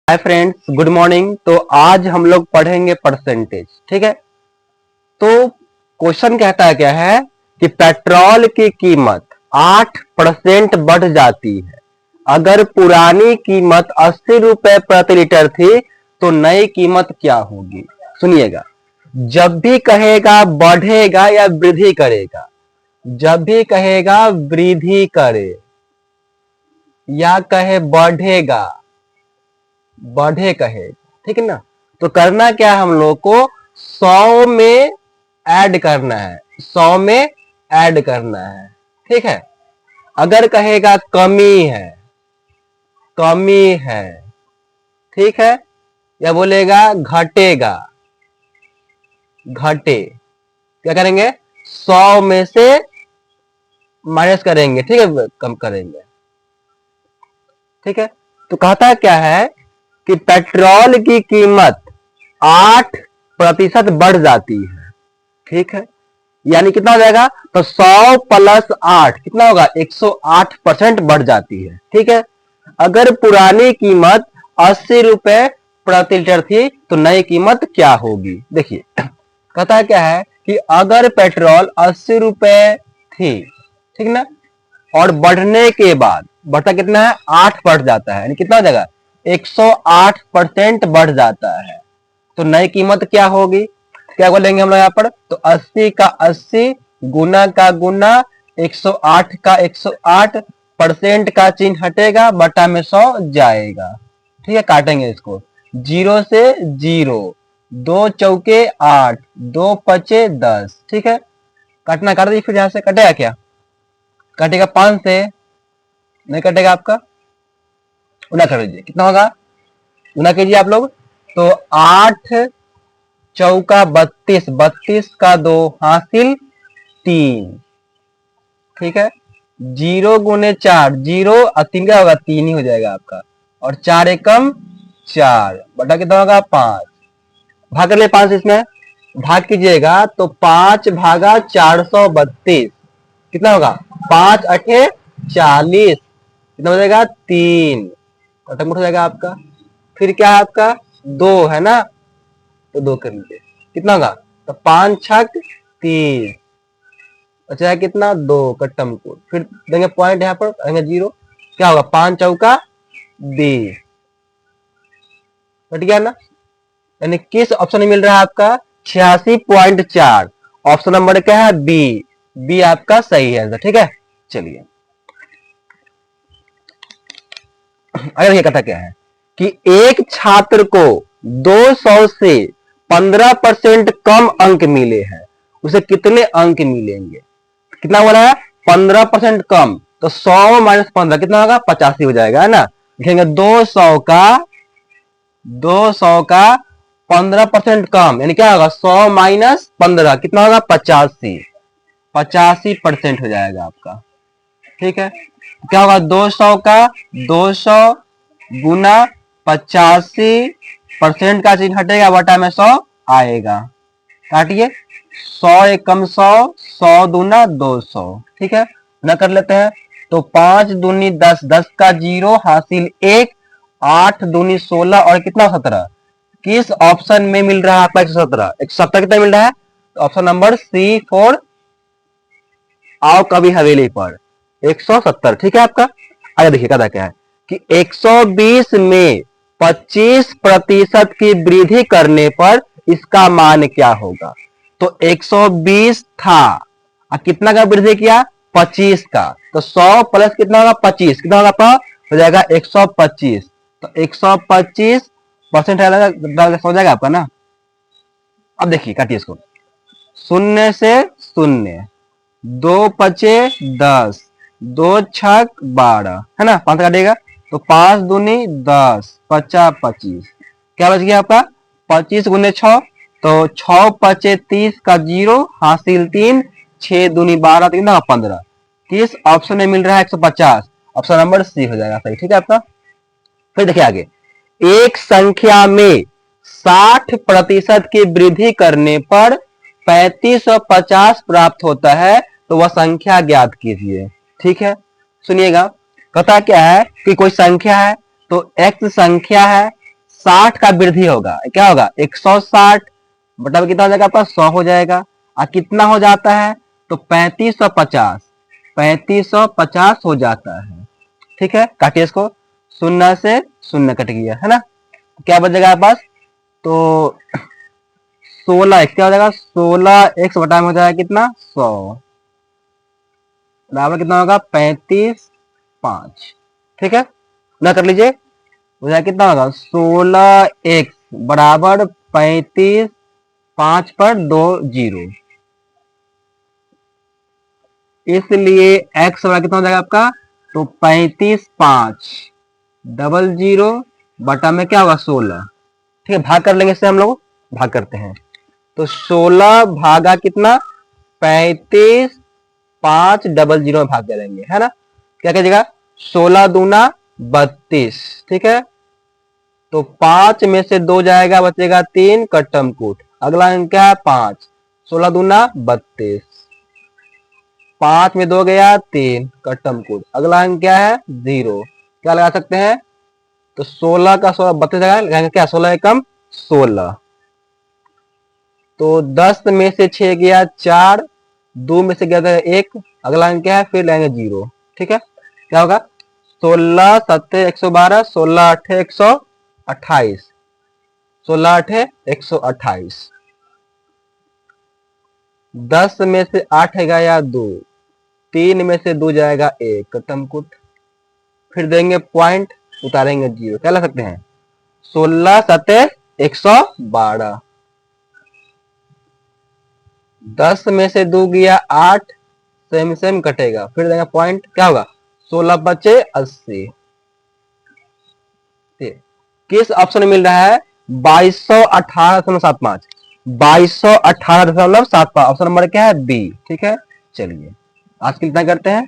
Hi friends, good morning. तो आज हम लोग पढ़ेंगे परसेंटेज। ठीक है। तो क्वेश्चन कहता है क्या है कि पेट्रोल की कीमत 8% बढ़ जाती है। अगर पुरानी कीमत 80 रुपए प्रति लीटर थी तो नई कीमत क्या होगी। सुनिएगा, जब भी कहेगा बढ़ेगा या वृद्धि करेगा, जब भी कहेगा वृद्धि करे या कहे बढ़ेगा, बढ़े कहे, ठीक है ना। तो करना क्या है, हम लोग को 100 में ऐड करना है, 100 में ऐड करना है। ठीक है। अगर कहेगा कमी है, कमी है, ठीक है, या बोलेगा घटेगा, घटे, क्या करेंगे, 100 में से माइनस करेंगे, ठीक है, कम करेंगे। ठीक है। तो कहता क्या है कि पेट्रोल की कीमत 8% बढ़ जाती है। ठीक है। यानी कितना हो जाएगा, तो 100 प्लस 8 कितना होगा, 108% बढ़ जाती है। ठीक है। अगर पुरानी कीमत 80 रुपए प्रति लीटर थी तो नई कीमत क्या होगी। देखिए, कहता क्या है कि अगर पेट्रोल 80 रुपए थी, ठीक ना, और बढ़ने के बाद बढ़ता कितना है, 8 बढ़ जाता है, यानी कितना हो जाएगा, 108% बढ़ जाता है। तो नई कीमत क्या होगी, क्या बोलेंगे हम लोग यहाँ पर, तो 80 का 80 गुना का गुना 108 का 108, परसेंट का चिन्ह हटेगा, बटा में 100 जाएगा। ठीक है, काटेंगे इसको, 0 से 0, 2 चौके 8, 2 पचे 10। ठीक है, काटना काट दीजिए। फिर यहां से कटेगा क्या, कटेगा 5 से, नहीं कटेगा आपका, गुना कर लीजिए, कितना होगा, गुना कीजिए आप लोग। तो 8 चौका 32, 32 का 2 हासिल 3। ठीक है, 0 गुने 4, 0 और 3 क्या होगा, 3 ही हो जाएगा आपका, और 4 एकम 4, बटा कितना होगा 5। भाग कर ले 5 इसमें, भाग कीजिएगा तो 5 भागा 432 कितना होगा, 5 अठे 40, कितना हो जाएगा 3, कटमुट हो जाएगा आपका। फिर क्या है आपका, 2 है ना, तो 2 कर लीजिए, कितना होगा, तो 5 छक 30, अच्छा है कितना, 2 कट्टम को, फिर देंगे पॉइंट यहाँ पर, देंगे 0, क्या होगा, 5 चौका 20, कट गया ना। यानी किस ऑप्शन में मिल रहा है आपका, 86.4। ऑप्शन नंबर क्या है, बी, बी आपका सही आंसर। ठीक है, चलिए अगर ये कहता क्या है कि एक छात्र को 200 से 15% कम अंक मिले हैं, उसे कितने अंक मिलेंगे। कितना बोला है, 15% कम, तो 100 माइनस 15 कितना होगा, 85 हो जाएगा, है ना। लिखेंगे 200 का 15% कम, यानी क्या होगा, 100 माइनस 15 कितना होगा, 85, 85% हो जाएगा आपका। ठीक है, क्या होगा, 200 का 200 गुना 85%, का चिन्ह हटेगा, बटा में 100 आएगा, काटिए, 100 एकम 100, 100 दूना 200। ठीक है, न कर लेते हैं, तो 5 दूनी 10, 10 का 0 हासिल 1, 8 दूनी 16 और कितना 17। किस ऑप्शन में मिल रहा है आपका 117, 117 कितना मिल रहा है, तो ऑप्शन नंबर C4, आओ कभी हवेली पर 170। ठीक है आपका। आगे देखिए कहता क्या है कि 120 में 25% की वृद्धि करने पर इसका मान क्या होगा। तो 120 था, कितना का वृद्धि किया, 25 का, तो 100 प्लस कितना होगा, 25, कितना होगा आपका, हो जाएगा 125। तो 125% हो जाएगा आपका ना। अब देखिए काटिए इसको, शून्य से शून्य, 2 पचे 10, 2 छक 12, है ना, 5 काटेगा, तो 5 दूनी 10, 50 25, क्या बच गया आपका, 25 गुने 6, तो 6 पचे 30 का 0 हासिल 3, 6 दूनी 12, 3 15। किस ऑप्शन में मिल रहा है 150, ऑप्शन नंबर सी हो जाएगा सही। ठीक है आपका। फिर देखिए आगे, एक संख्या में 60% की वृद्धि करने पर 3550 प्राप्त होता है, तो वह संख्या ज्ञात कीजिए। ठीक है, सुनिएगा, कहता क्या है कि कोई संख्या है, तो x संख्या है, 60 का वृद्धि होगा, क्या होगा 160 बटा में कितना हो जाएगा आपका 100 हो जाएगा। और कितना हो जाता है तो 3550 हो जाता है। ठीक है, काटिए इसको, शून्य से शून्य कट गया है ना, क्या बचेगा आपके पास तो 16x क्या हो जाएगा 16x बटा में हो जाएगा कितना 100 बराबर कितना होगा 35.5। ठीक है ना, कर लीजिए हो जाएगा कितना होगा 16x बराबर 35.5 पर 2 जीरो, इसलिए x बराबर कितना हो जाएगा आपका तो 35.5 बटा में क्या होगा 16। ठीक है, भाग कर लेंगे इससे, हम लोग भाग करते हैं तो 16 भागा कितना 35.500 में भाग करेंगे है ना, क्या कहेगा 16 दूना 32। ठीक है, तो 5 में से 2 जाएगा बचेगा 3 कट्टम कूट, अगला अंक क्या है 5, 16 दूना 32, 5 में 2 गया 3 कट्टम कूट, अगला अंक क्या है 0, क्या लगा सकते हैं तो 16 का 16 32 लगाएंगे क्या 16 एकम 16, तो 10 में से 6 गया 4, 2 में से गया था 1, अगला अंक क्या है फिर लेंगे 0। ठीक है, क्या होगा 16 7 112, 16 8 128, 16 8 128, 10 में से 8 गया 2, 3 में से 2 जाएगा 1 कटम कुट, फिर देंगे पॉइंट उतारेंगे 0, क्या ला सकते हैं 16 7 112, 10 में से 2 गया 8, सेम सेम कटेगा, फिर देंगे पॉइंट, क्या होगा 16 बचे 80। किस ऑप्शन में मिल रहा है 2218.75, 2218.75, ऑप्शन नंबर क्या है बी। ठीक है, चलिए आज के लिए इतना करते हैं।